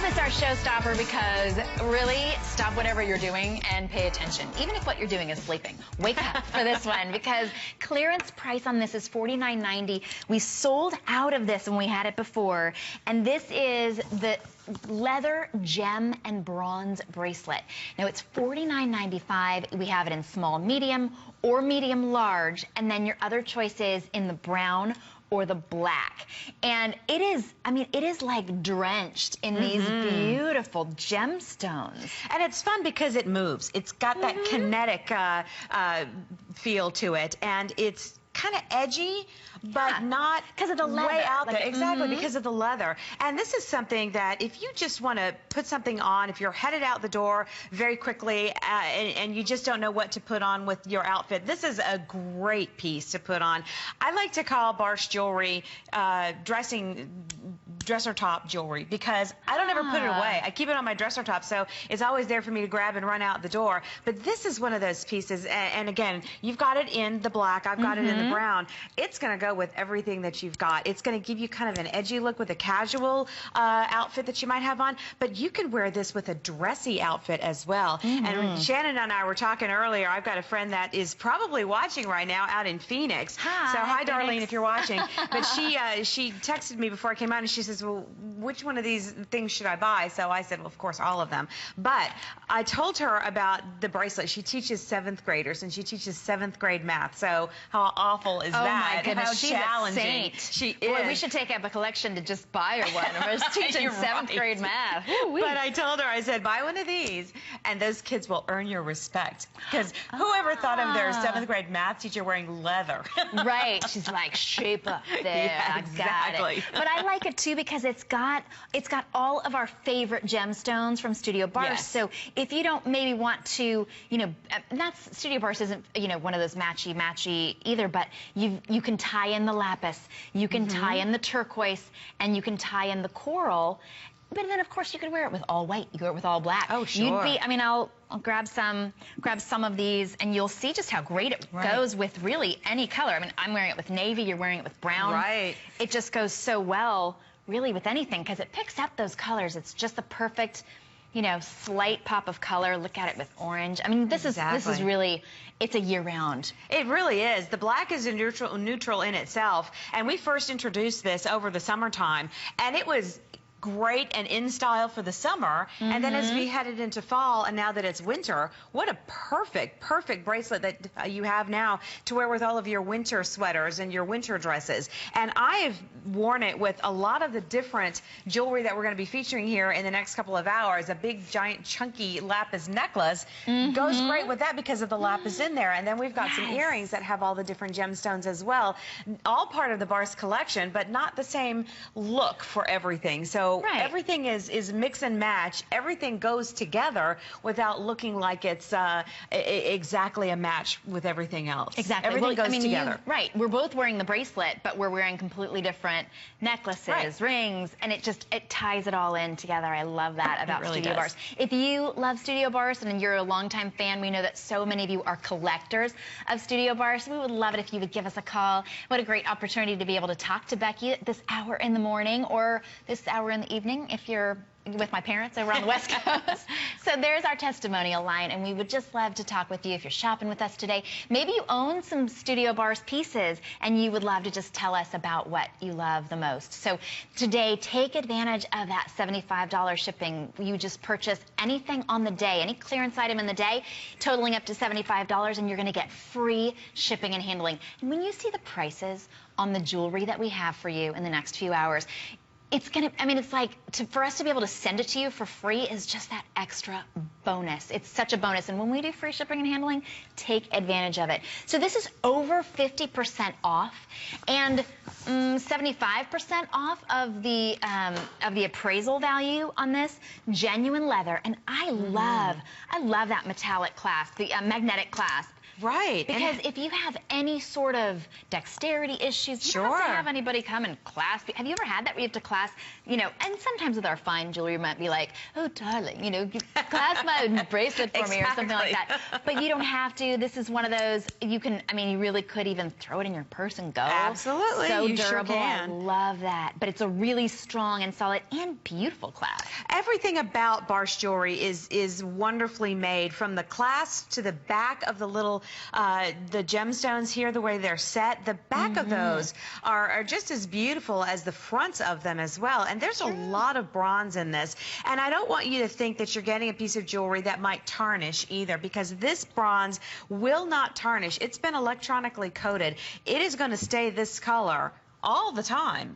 is our showstopper because really stop whatever you're doing and pay attention. Even if what you're doing is sleeping. Wake up for this one because clearance price on this is $49.90. We sold out of this when we had it before. And this is the leather gem and bronze bracelet. Now it's $49.95. We have it in small medium or medium large. And then your other choice is in the brown or the black. And it is, I mean, it is like drenched in these beautiful gemstones. And it's fun because it moves. It's got that kinetic feel to it, and it's kind of edgy, but not because of the leather. Way out like there. Exactly, because of the leather. And this is something that if you just want to put something on, if you're headed out the door very quickly and you just don't know what to put on with your outfit, this is a great piece to put on. I like to call Barse jewelry dresser top jewelry because I don't ever put it away. I keep it on my dresser top, so it's always there for me to grab and run out the door. But this is one of those pieces, and again, you've got it in the black, I've got it in the brown. It's going to go with everything that you've got. It's going to give you kind of an edgy look with a casual outfit that you might have on, but you can wear this with a dressy outfit as well. And Shannon and I were talking earlier. I've got a friend that is probably watching right now out in Phoenix. Hi, so hi, Phoenix. Darlene, if you're watching. But she texted me before I came out, and she says, well, which one of these things should I buy? So I said, well, of course, all of them. But I told her about the bracelet. She teaches 7th graders, and she teaches 7th grade math. So how awful is that? Oh my goodness, how she's challenging. a saint. She is. Well, we should take up a collection to just buy her one. I was teaching You're 7th grade math. Woo-wee. But I told her, I said, buy one of these, and those kids will earn your respect. Because whoever thought of their 7th grade math teacher wearing leather? Right. She's like, shape up there. Yeah, exactly. I got it. But I like it too because it's got all of our favorite gemstones from Studio Barse. Yes. So if you don't maybe want to, you know, Studio Barse isn't, you know, one of those matchy either, but you can tie in the lapis, you can tie in the turquoise, and you can tie in the coral. But then, of course, you could wear it with all white. You could wear it with all black. Oh, sure. I mean, I'll grab some of these, and you'll see just how great it goes with really any color. I mean, I'm wearing it with navy. You're wearing it with brown. Right. It just goes so well, really, with anything because it picks up those colors. It's just the perfect, you know, slight pop of color. Look at it with orange. I mean, this is really, it's a year-round. It really is. The black is a neutral in itself, and we first introduced this over the summertime, and it was great and in style for the summer, and then as we headed into fall, and now that it's winter, what a perfect bracelet that you have now to wear with all of your winter sweaters and your winter dresses. And I've worn it with a lot of the different jewelry that we're going to be featuring here in the next couple of hours. A big, giant, chunky lapis necklace goes great with that because of the lapis in there. And then we've got some earrings that have all the different gemstones as well. All part of the Barse collection, but not the same look for everything. So everything is mix and match. Everything goes together without looking like it's exactly a match with everything else. Exactly. Everything goes together. Right. We're both wearing the bracelet, but we're wearing completely different necklaces, rings, and it ties it all in together. I love that about Studio Barse. If you love Studio Barse and you're a longtime fan, we know that so many of you are collectors of Studio Barse. We would love it if you would give us a call. What a great opportunity to be able to talk to Becky this hour in the morning or this hour in the evening if you're with my parents over on the West Coast. So there's our testimonial line, and we would just love to talk with you if you're shopping with us today. Maybe you own some Studio Barse pieces, and you would love to just tell us about what you love the most. So today, take advantage of that $75 shipping. You just purchase anything on the day, any clearance item in the day, totaling up to $75, and you're going to get free shipping and handling. And when you see the prices on the jewelry that we have for you in the next few hours, it's gonna, I mean, it's like, for us to be able to send it to you for free is just that extra bonus. It's such a bonus. And when we do free shipping and handling, take advantage of it. So this is over 50% off and 75% off of the appraisal value on this. Genuine leather. And I love that metallic clasp, the magnetic clasp. Right. Because if you have any sort of dexterity issues, you don't have to have anybody come and clasp. Have you ever had that where you have to clasp, you know, and sometimes with our fine jewelry, you might be like, oh, darling, you know, clasp my bracelet for me or something like that. But you don't have to. This is one of those, you can, I mean, you really could even throw it in your purse and go. Absolutely. So you durable. Sure can. I love that. But it's a really strong and solid and beautiful clasp. Everything about Barse jewelry is wonderfully made, from the clasp to the back of the little, the gemstones here, the way they're set. The back of those are just as beautiful as the fronts of them as well. And there's a lot of bronze in this. And I don't want you to think that you're getting a piece of jewelry that might tarnish either, because this bronze will not tarnish. It's been electronically coated. It is going to stay this color all the time.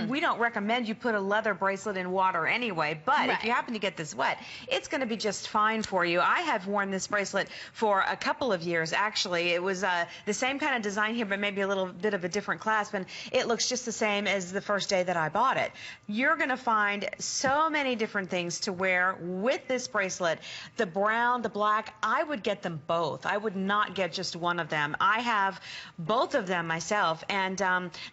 We don't recommend you put a leather bracelet in water anyway, but if you happen to get this wet, it's going to be just fine for you. I have worn this bracelet for a couple of years, actually. It was the same kind of design here, but maybe a little bit of a different clasp, and it looks just the same as the first day that I bought it. You're going to find so many different things to wear with this bracelet. The brown, the black, I would get them both. I would not get just one of them. I have both of them myself, and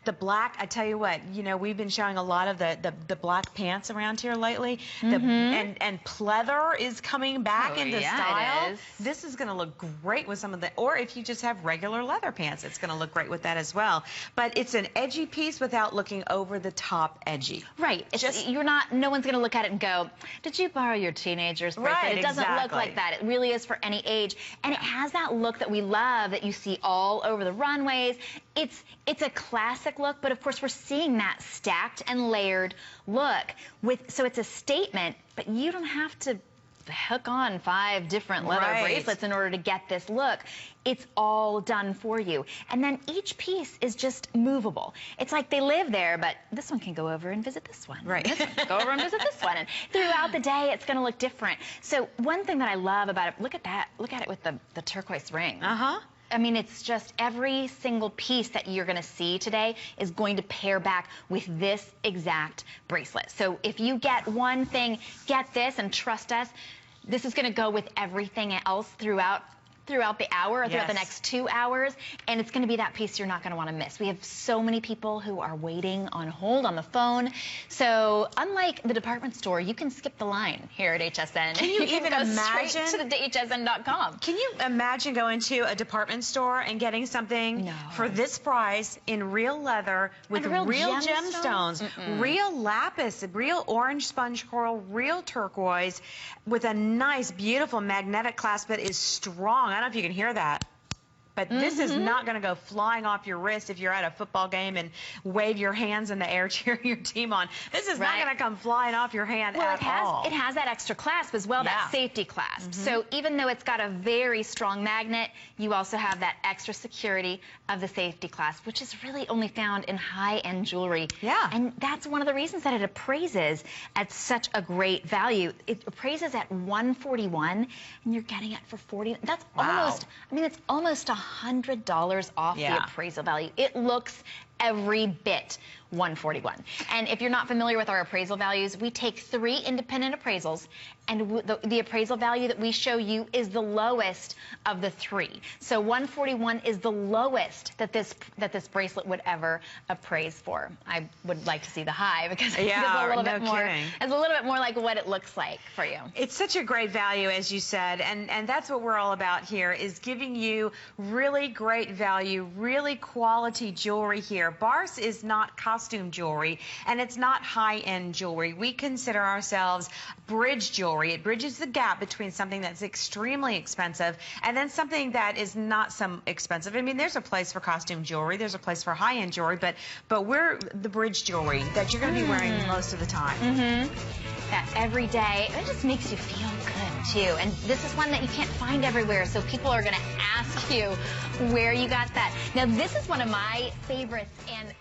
the black, I tell you what, you know, we've been showing a lot of the black pants around here lately. And pleather is coming back into style. This is going to look great with some of the, or if you just have regular leather pants, it's going to look great with that as well. But it's an edgy piece without looking over the top edgy. Right. It's, you're not, no one's going to look at it and go, did you borrow your teenager's bracelet? Right, it doesn't look like that. It really is for any age. And it has that look that we love, that you see all over the runways. It's a classic look, but of course we're seeing that stacked and layered look. So it's a statement, but you don't have to hook on 5 different leather bracelets in order to get this look. It's all done for you. And then each piece is just movable. It's like they live there, but this one can go over and visit this one. Right. This one can go over and visit this one. And throughout the day, it's going to look different. So one thing that I love about it, look at that. Look at it with the turquoise ring. I mean, it's just every single piece that you're going to see today is going to pair back with this exact bracelet. So if you get one thing, get this, and trust us, this is going to go with everything else throughout the hour, or throughout the next 2 hours, and it's going to be that piece you're not going to want to miss. We have so many people who are waiting on hold on the phone. So unlike the department store, you can skip the line here at HSN. Can you even imagine? Straight to the hsn.com. Can you imagine going to a department store and getting something for this price in real leather with real gemstones, real lapis, real orange sponge coral, real turquoise, with a nice, beautiful magnetic clasp that is strong. I don't know if you can hear that, but this is not going to go flying off your wrist if you're at a football game and wave your hands in the air cheering your team on. This is not going to come flying off your hand at all. It has that extra clasp as well, that safety clasp. So even though it's got a very strong magnet, you also have that extra security of the safety clasp, which is really only found in high-end jewelry. And that's one of the reasons that it appraises at such a great value. It appraises at $141, and you're getting it for $40. That's almost, I mean, it's almost $100 off the appraisal value. It looks every bit $141. And if you're not familiar with our appraisal values, we take 3 independent appraisals, and the appraisal value that we show you is the lowest of the 3. So $141 is the lowest that this bracelet would ever appraise for. I would like to see the high, because it's a little bit more. It's a little bit more like what it looks like for you. It's such a great value, as you said, and that's what we're all about here, is giving you really great value, really quality jewelry here. Barse is not costume jewelry, and it's not high-end jewelry. We consider ourselves bridge jewelry. It bridges the gap between something that's extremely expensive and then something that is not so expensive. I mean, there's a place for costume jewelry, there's a place for high-end jewelry, but we're the bridge jewelry that you're going to be wearing most of the time. That every day, it just makes you feel good too. And this is one that you can't find everywhere, so people are going to ask you where you got that. Now, this is one of my favorites, and